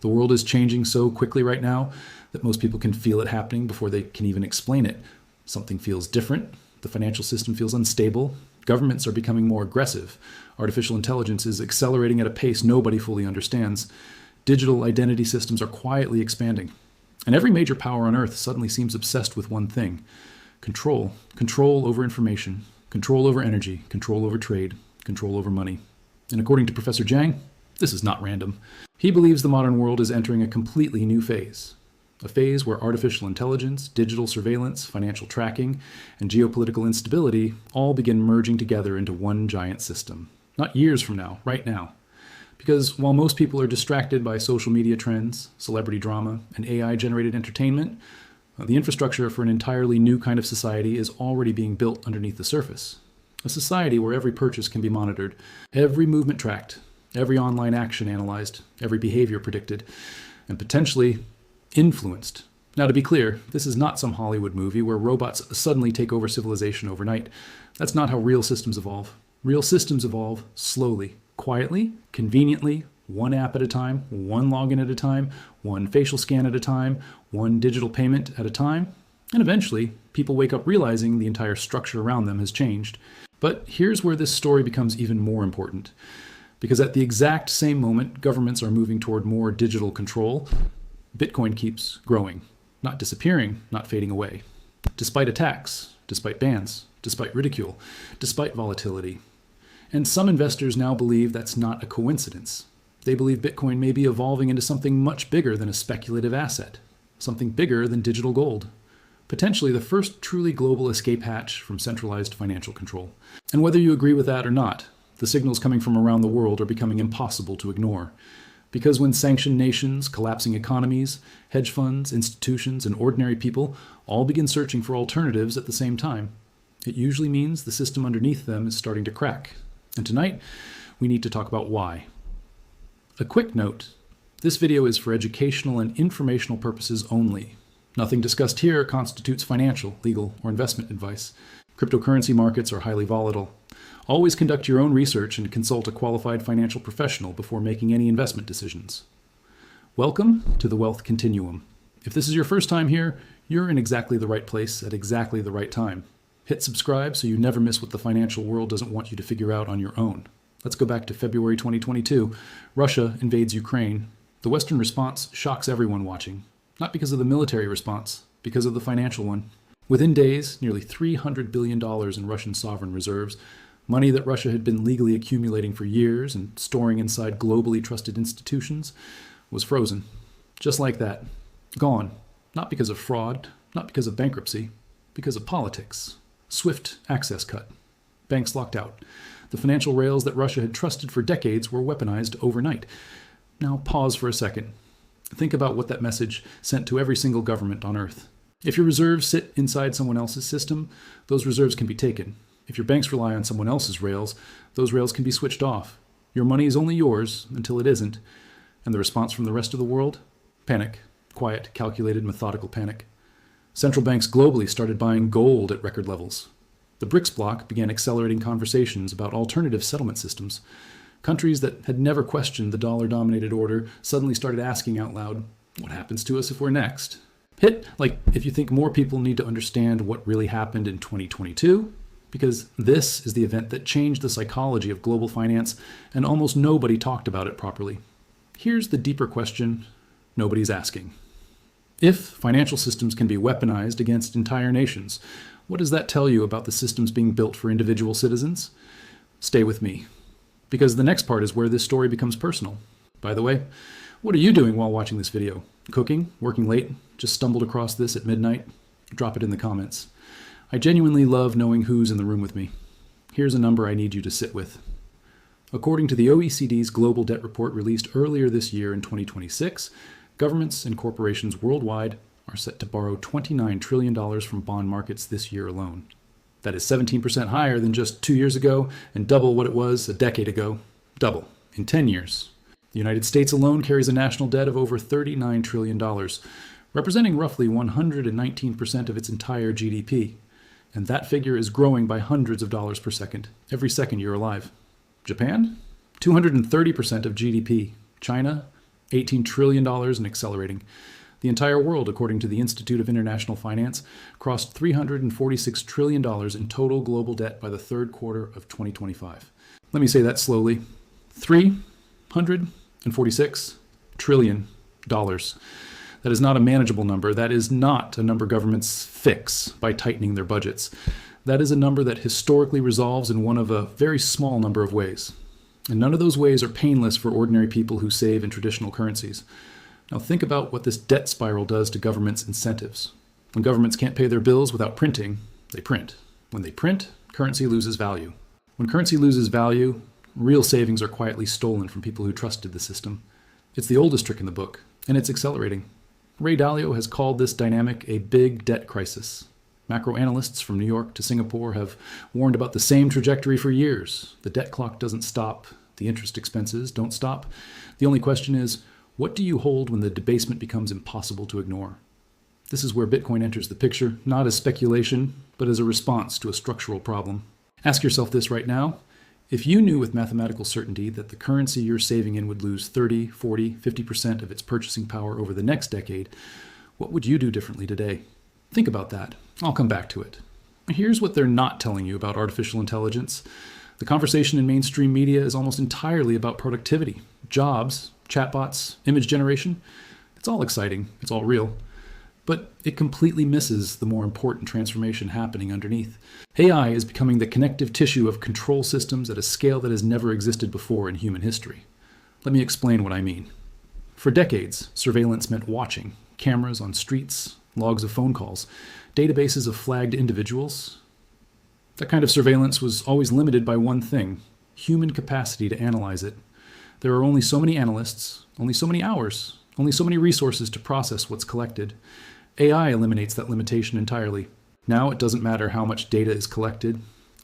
The world is changing so quickly right now that most people can feel it happening before they can even explain it. Something feels different. The financial system feels unstable. Governments are becoming more aggressive. Artificial intelligence is accelerating at a pace nobody fully understands. Digital identity systems are quietly expanding. And every major power on Earth suddenly seems obsessed with one thing: control. Control over information, control over energy, control over trade, control over money. And according to Professor Jiang, this is not random. He believes the modern world is entering a completely new phase. A phase where artificial intelligence, digital surveillance, financial tracking, and geopolitical instability all begin merging together into one giant system. Not years from now, right now. Because while most people are distracted by social media trends, celebrity drama, and AI-generated entertainment, the infrastructure for an entirely new kind of society is already being built underneath the surface. A society where every purchase can be monitored, every movement tracked, every online action analyzed, every behavior predicted, and potentially influenced. Now, to be clear, this is not some Hollywood movie where robots suddenly take over civilization overnight. That's not how real systems evolve. Real systems evolve slowly, quietly, conveniently, one app at a time, one login at a time, one facial scan at a time, one digital payment at a time, and eventually people wake up realizing the entire structure around them has changed. But here's where this story becomes even more important. Because at the exact same moment governments are moving toward more digital control, Bitcoin keeps growing, not disappearing, not fading away. Despite attacks, despite bans, despite ridicule, despite volatility. And some investors now believe that's not a coincidence. They believe Bitcoin may be evolving into something much bigger than a speculative asset, something bigger than digital gold. Potentially the first truly global escape hatch from centralized financial control. And whether you agree with that or not, the signals coming from around the world are becoming impossible to ignore. Because when sanctioned nations, collapsing economies, hedge funds, institutions, and ordinary people all begin searching for alternatives at the same time, it usually means the system underneath them is starting to crack. And tonight, we need to talk about why. A quick note: this video is for educational and informational purposes only. Nothing discussed here constitutes financial, legal, or investment advice. Cryptocurrency markets are highly volatile. Always conduct your own research and consult a qualified financial professional before making any investment decisions. Welcome to the Wealth Continuum. If this is your first time here, you're in exactly the right place at exactly the right time. Hit subscribe so you never miss what the financial world doesn't want you to figure out on your own. Let's go back to February 2022. Russia invades Ukraine. The Western response shocks everyone watching. Not because of the military response, because of the financial one. Within days, nearly $300 billion in Russian sovereign reserves, money that Russia had been legally accumulating for years and storing inside globally trusted institutions, was frozen. Just like that. Gone. Not because of fraud, not because of bankruptcy, because of politics. Swift access cut. Banks locked out. The financial rails that Russia had trusted for decades were weaponized overnight. Now pause for a second. Think about what that message sent to every single government on Earth. If your reserves sit inside someone else's system, those reserves can be taken. If your banks rely on someone else's rails, those rails can be switched off. Your money is only yours until it isn't. And the response from the rest of the world? Panic. Quiet, calculated, methodical panic. Central banks globally started buying gold at record levels. The BRICS bloc began accelerating conversations about alternative settlement systems. Countries that had never questioned the dollar-dominated order suddenly started asking out loud, what happens to us if we're next? If you think more people need to understand what really happened in 2022, because this is the event that changed the psychology of global finance, and almost nobody talked about it properly. Here's the deeper question nobody's asking. If financial systems can be weaponized against entire nations, what does that tell you about the systems being built for individual citizens? Stay with me, because the next part is where this story becomes personal. By the way, what are you doing while watching this video? Cooking? Working late? Just stumbled across this at midnight? Drop it in the comments. I genuinely love knowing who's in the room with me. Here's a number I need you to sit with. According to the OECD's Global Debt Report released earlier this year in 2026, governments and corporations worldwide are set to borrow $29 trillion from bond markets this year alone. That is 17% higher than just 2 years ago and double what it was a decade ago. Double in 10 years. The United States alone carries a national debt of over $39 trillion, representing roughly 119% of its entire GDP. And that figure is growing by hundreds of dollars per second, every second you're alive. Japan? 230% of GDP. China? $18 trillion and accelerating. The entire world, according to the Institute of International Finance, crossed $346 trillion in total global debt by the third quarter of 2025. Let me say that slowly. $346 trillion. That is not a manageable number. That is not a number governments fix by tightening their budgets. That is a number that historically resolves in one of a very small number of ways. And none of those ways are painless for ordinary people who save in traditional currencies. Now think about what this debt spiral does to governments' incentives. When governments can't pay their bills without printing, they print. When they print, currency loses value. When currency loses value, real savings are quietly stolen from people who trusted the system. It's the oldest trick in the book, and it's accelerating. Ray Dalio has called this dynamic a big debt crisis. Macro analysts from New York to Singapore have warned about the same trajectory for years. The debt clock doesn't stop. The interest expenses don't stop. The only question is, what do you hold when the debasement becomes impossible to ignore? This is where Bitcoin enters the picture, not as speculation, but as a response to a structural problem. Ask yourself this right now. If you knew with mathematical certainty that the currency you're saving in would lose 30, 40, 50% of its purchasing power over the next decade, what would you do differently today? Think about that. I'll come back to it. Here's what they're not telling you about artificial intelligence. The conversation in mainstream media is almost entirely about productivity, jobs, chatbots, image generation. It's all exciting. It's all real. But it completely misses the more important transformation happening underneath. AI is becoming the connective tissue of control systems at a scale that has never existed before in human history. Let me explain what I mean. For decades, surveillance meant watching, cameras on streets, logs of phone calls, databases of flagged individuals. That kind of surveillance was always limited by one thing: human capacity to analyze it. There are only so many analysts, only so many hours, only so many resources to process what's collected. AI eliminates that limitation entirely. Now it doesn't matter how much data is collected.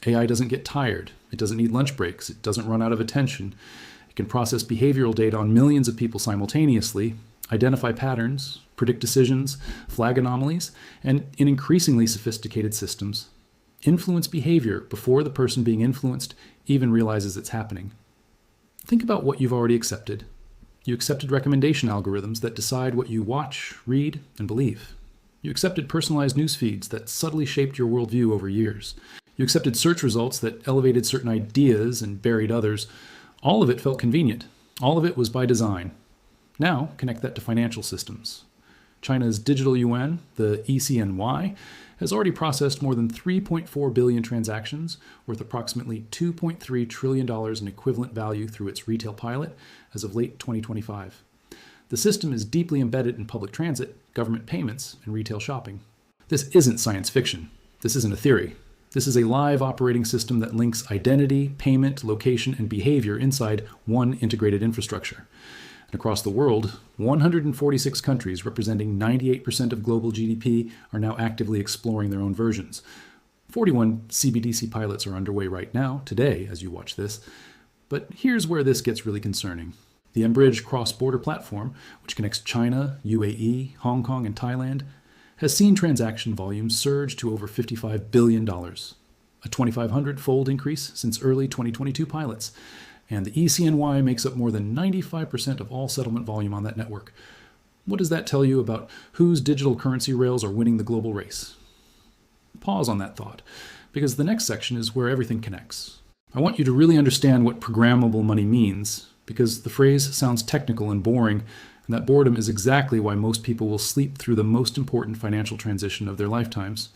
AI doesn't get tired. It doesn't need lunch breaks. It doesn't run out of attention. It can process behavioral data on millions of people simultaneously, identify patterns, predict decisions, flag anomalies, and in increasingly sophisticated systems, influence behavior before the person being influenced even realizes it's happening. Think about what you've already accepted. You accepted recommendation algorithms that decide what you watch, read, and believe. You accepted personalized news feeds that subtly shaped your worldview over years. You accepted search results that elevated certain ideas and buried others. All of it felt convenient. All of it was by design. Now, connect that to financial systems. China's digital yuan, the ECNY, has already processed more than 3.4 billion transactions, worth approximately $2.3 trillion in equivalent value through its retail pilot as of late 2025. The system is deeply embedded in public transit, government payments, and retail shopping. This isn't science fiction. This isn't a theory. This is a live operating system that links identity, payment, location, and behavior inside one integrated infrastructure. And across the world, 146 countries representing 98% of global GDP are now actively exploring their own versions. 41 CBDC pilots are underway right now, today, as you watch this. But here's where this gets really concerning. The mBridge cross-border platform, which connects China, UAE, Hong Kong, and Thailand, has seen transaction volumes surge to over $55 billion, a 2,500-fold increase since early 2022 pilots. And the ECNY makes up more than 95% of all settlement volume on that network. What does that tell you about whose digital currency rails are winning the global race? Pause on that thought, because the next section is where everything connects. I want you to really understand what programmable money means, because the phrase sounds technical and boring, and that boredom is exactly why most people will sleep through the most important financial transition of their lifetimes.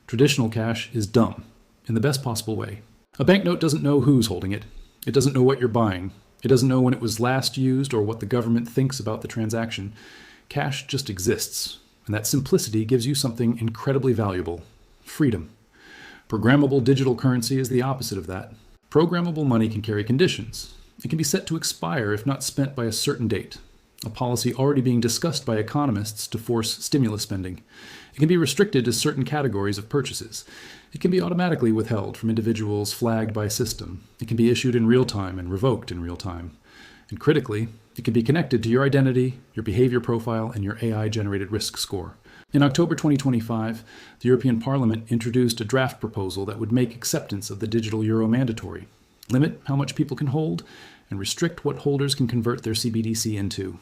Traditional cash is dumb, in the best possible way. A banknote doesn't know who's holding it. It doesn't know what you're buying. It doesn't know when it was last used or what the government thinks about the transaction. Cash just exists, and that simplicity gives you something incredibly valuable: freedom. Programmable digital currency is the opposite of that. Programmable money can carry conditions. It can be set to expire if not spent by a certain date, a policy already being discussed by economists to force stimulus spending. It can be restricted to certain categories of purchases. It can be automatically withheld from individuals flagged by a system. It can be issued in real time and revoked in real time. And critically, it can be connected to your identity, your behavior profile, and your AI-generated risk score. In October 2025, the European Parliament introduced a draft proposal that would make acceptance of the digital euro mandatory, limit how much people can hold, and restrict what holders can convert their CBDC into.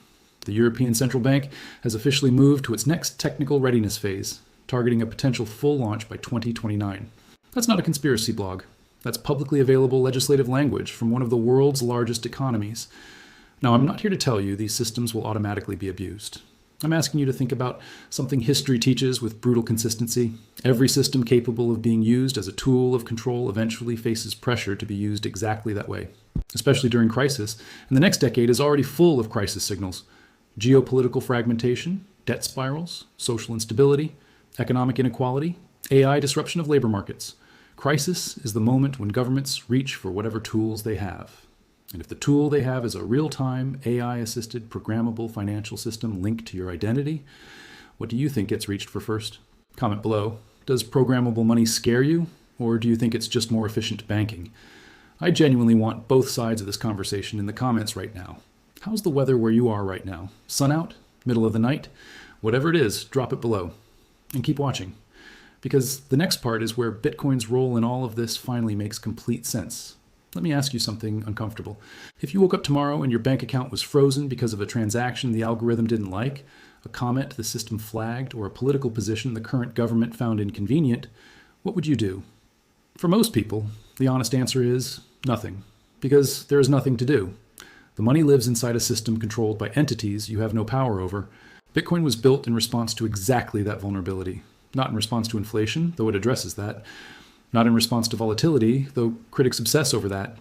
The European Central Bank has officially moved to its next technical readiness phase, targeting a potential full launch by 2029. That's not a conspiracy blog. That's publicly available legislative language from one of the world's largest economies. Now, I'm not here to tell you these systems will automatically be abused. I'm asking you to think about something history teaches with brutal consistency. Every system capable of being used as a tool of control eventually faces pressure to be used exactly that way, especially during crisis. And the next decade is already full of crisis signals. Geopolitical fragmentation, debt spirals, social instability, economic inequality, AI disruption of labor markets. Crisis is the moment when governments reach for whatever tools they have. And if the tool they have is a real-time, AI-assisted, programmable financial system linked to your identity, what do you think gets reached for first? Comment below. Does programmable money scare you, or do you think it's just more efficient banking? I genuinely want both sides of this conversation in the comments right now. How's the weather where you are right now? Sun out? Middle of the night? Whatever it is, drop it below. And keep watching. Because the next part is where Bitcoin's role in all of this finally makes complete sense. Let me ask you something uncomfortable. If you woke up tomorrow and your bank account was frozen because of a transaction the algorithm didn't like, a comment the system flagged, or a political position the current government found inconvenient, what would you do? For most people, the honest answer is nothing, because there is nothing to do. The money lives inside a system controlled by entities you have no power over. Bitcoin was built in response to exactly that vulnerability, not in response to inflation, though it addresses that. Not in response to volatility, though critics obsess over that.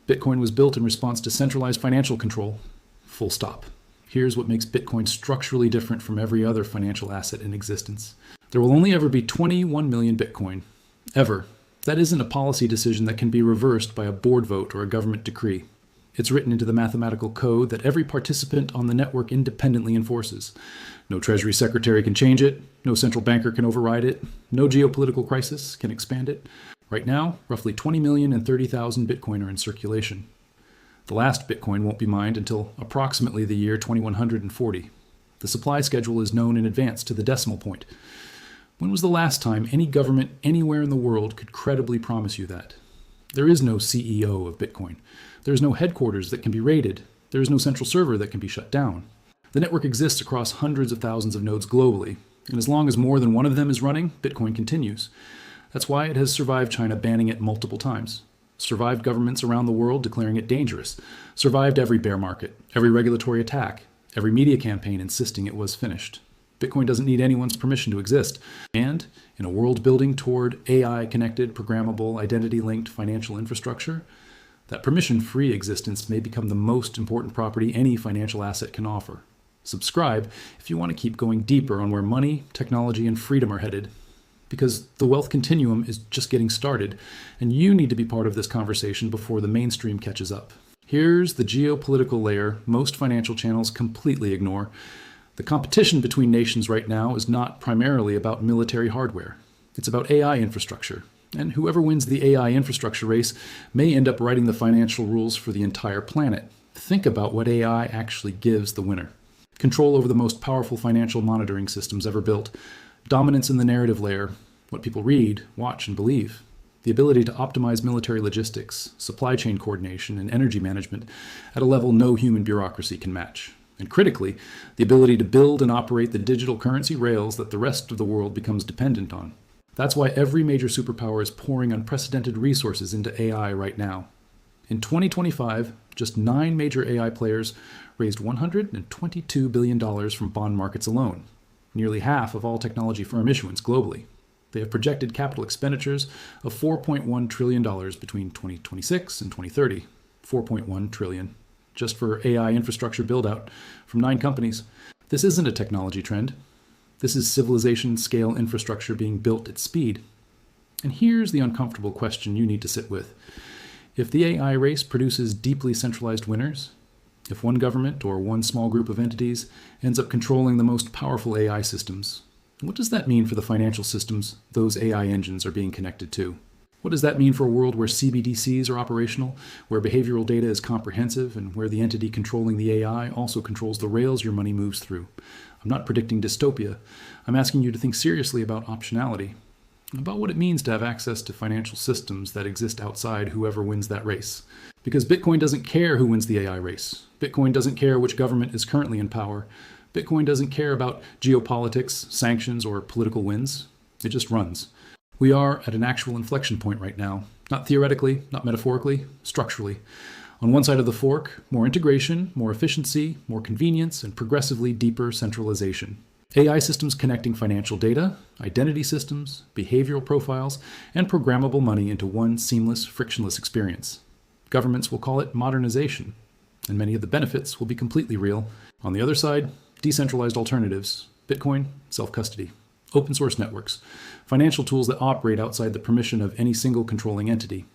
Bitcoin was built in response to centralized financial control. Full stop. Here's what makes Bitcoin structurally different from every other financial asset in existence. There will only ever be 21 million Bitcoin. Ever. That isn't a policy decision that can be reversed by a board vote or a government decree. It's written into the mathematical code that every participant on the network independently enforces. No Treasury Secretary can change it, no central banker can override it, no geopolitical crisis can expand it. Right now, roughly 20,030,000 Bitcoin are in circulation. The last Bitcoin won't be mined until approximately the year 2140. The supply schedule is known in advance to the decimal point. When was the last time any government anywhere in the world could credibly promise you that? There is no CEO of Bitcoin. There is no headquarters that can be raided. There is no central server that can be shut down. The network exists across hundreds of thousands of nodes globally, and as long as more than one of them is running, Bitcoin continues. That's why it has survived China banning it multiple times, survived governments around the world declaring it dangerous, survived every bear market, every regulatory attack, every media campaign insisting it was finished. Bitcoin doesn't need anyone's permission to exist. And in a world building toward AI-connected, programmable, identity-linked financial infrastructure, that permission-free existence may become the most important property any financial asset can offer. Subscribe if you want to keep going deeper on where money, technology, and freedom are headed. Because the wealth continuum is just getting started, and you need to be part of this conversation before the mainstream catches up. Here's the geopolitical layer most financial channels completely ignore. The competition between nations right now is not primarily about military hardware. It's about AI infrastructure. And whoever wins the AI infrastructure race may end up writing the financial rules for the entire planet. Think about what AI actually gives the winner. Control over the most powerful financial monitoring systems ever built. Dominance in the narrative layer, what people read, watch, and believe. The ability to optimize military logistics, supply chain coordination, and energy management at a level no human bureaucracy can match. And critically, the ability to build and operate the digital currency rails that the rest of the world becomes dependent on. That's why every major superpower is pouring unprecedented resources into AI right now. In 2025, just 9 major AI players raised $122 billion from bond markets alone, nearly half of all technology firm issuance globally. They have projected capital expenditures of $4.1 trillion between 2026 and 2030. $4.1 trillion. Just for AI infrastructure build-out from 9 companies. This isn't a technology trend. This is civilization-scale infrastructure being built at speed. And here's the uncomfortable question you need to sit with. If the AI race produces deeply centralized winners, if one government or one small group of entities ends up controlling the most powerful AI systems, what does that mean for the financial systems those AI engines are being connected to? What does that mean for a world where CBDCs are operational, where behavioral data is comprehensive, and where the entity controlling the AI also controls the rails your money moves through? I'm not predicting dystopia. I'm asking you to think seriously about optionality, about what it means to have access to financial systems that exist outside whoever wins that race. Because Bitcoin doesn't care who wins the AI race. Bitcoin doesn't care which government is currently in power. Bitcoin doesn't care about geopolitics, sanctions, or political wins. It just runs. We are at an actual inflection point right now. Not theoretically, not metaphorically, structurally. On one side of the fork, more integration, more efficiency, more convenience, and progressively deeper centralization. AI systems connecting financial data, identity systems, behavioral profiles, and programmable money into one seamless, frictionless experience. Governments will call it modernization, and many of the benefits will be completely real. On the other side, decentralized alternatives, Bitcoin, self-custody, open source networks, financial tools that operate outside the permission of any single controlling entity.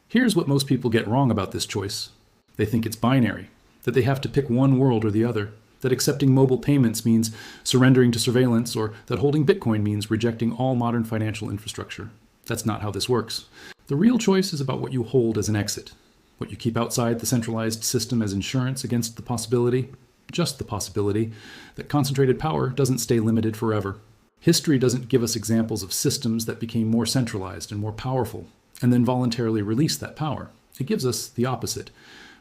Here's what most people get wrong about this choice. They think it's binary, that they have to pick one world or the other, that accepting mobile payments means surrendering to surveillance, or that holding Bitcoin means rejecting all modern financial infrastructure. That's not how this works. The real choice is about what you hold as an exit, what you keep outside the centralized system as insurance against the possibility, just the possibility, that concentrated power doesn't stay limited forever. History doesn't give us examples of systems that became more centralized and more powerful, and then voluntarily released that power. It gives us the opposite.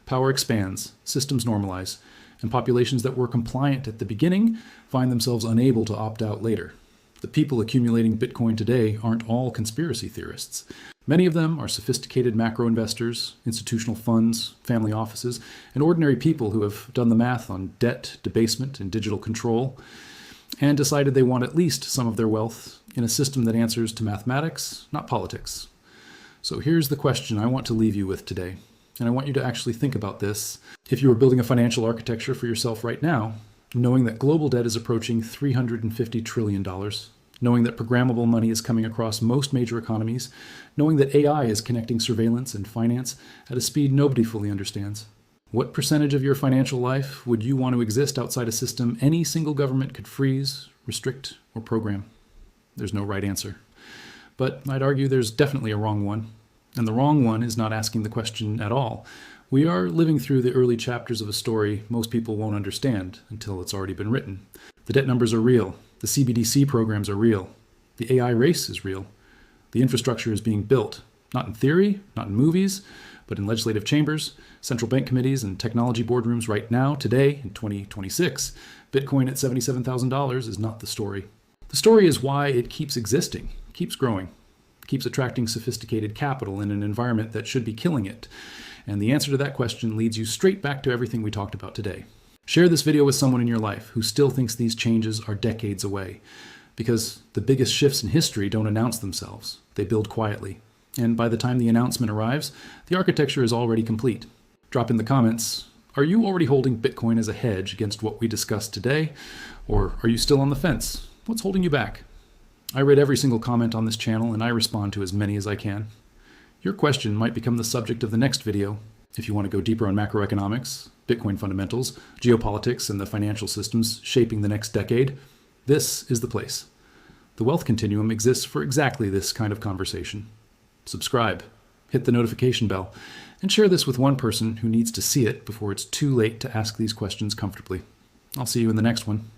Power expands, systems normalize, and populations that were compliant at the beginning find themselves unable to opt out later. The people accumulating Bitcoin today aren't all conspiracy theorists. Many of them are sophisticated macro investors, institutional funds, family offices, and ordinary people who have done the math on debt, debasement, and digital control, and decided they want at least some of their wealth in a system that answers to mathematics, not politics. So here's the question I want to leave you with today, and I want you to actually think about this. If you were building a financial architecture for yourself right now, knowing that global debt is approaching $350 trillion, knowing that programmable money is coming across most major economies, knowing that AI is connecting surveillance and finance at a speed nobody fully understands, what percentage of your financial life would you want to exist outside a system any single government could freeze, restrict, or program? There's no right answer. But I'd argue there's definitely a wrong one. And the wrong one is not asking the question at all. We are living through the early chapters of a story most people won't understand until it's already been written. The debt numbers are real. The CBDC programs are real. The AI race is real. The infrastructure is being built, not in theory, not in movies, but in legislative chambers, central bank committees, and technology boardrooms right now, today, in 2026. Bitcoin at $77,000 is not the story. The story is why it keeps existing, keeps growing, keeps attracting sophisticated capital in an environment that should be killing it. And the answer to that question leads you straight back to everything we talked about today. Share this video with someone in your life who still thinks these changes are decades away, because the biggest shifts in history don't announce themselves. They build quietly. And by the time the announcement arrives, the architecture is already complete. Drop in the comments, are you already holding Bitcoin as a hedge against what we discussed today? Or are you still on the fence? What's holding you back? I read every single comment on this channel, and I respond to as many as I can. Your question might become the subject of the next video. If you want to go deeper on macroeconomics, Bitcoin fundamentals, geopolitics, and the financial systems shaping the next decade, this is the place. The wealth continuum exists for exactly this kind of conversation. Subscribe, hit the notification bell, and share this with one person who needs to see it before it's too late to ask these questions comfortably. I'll see you in the next one.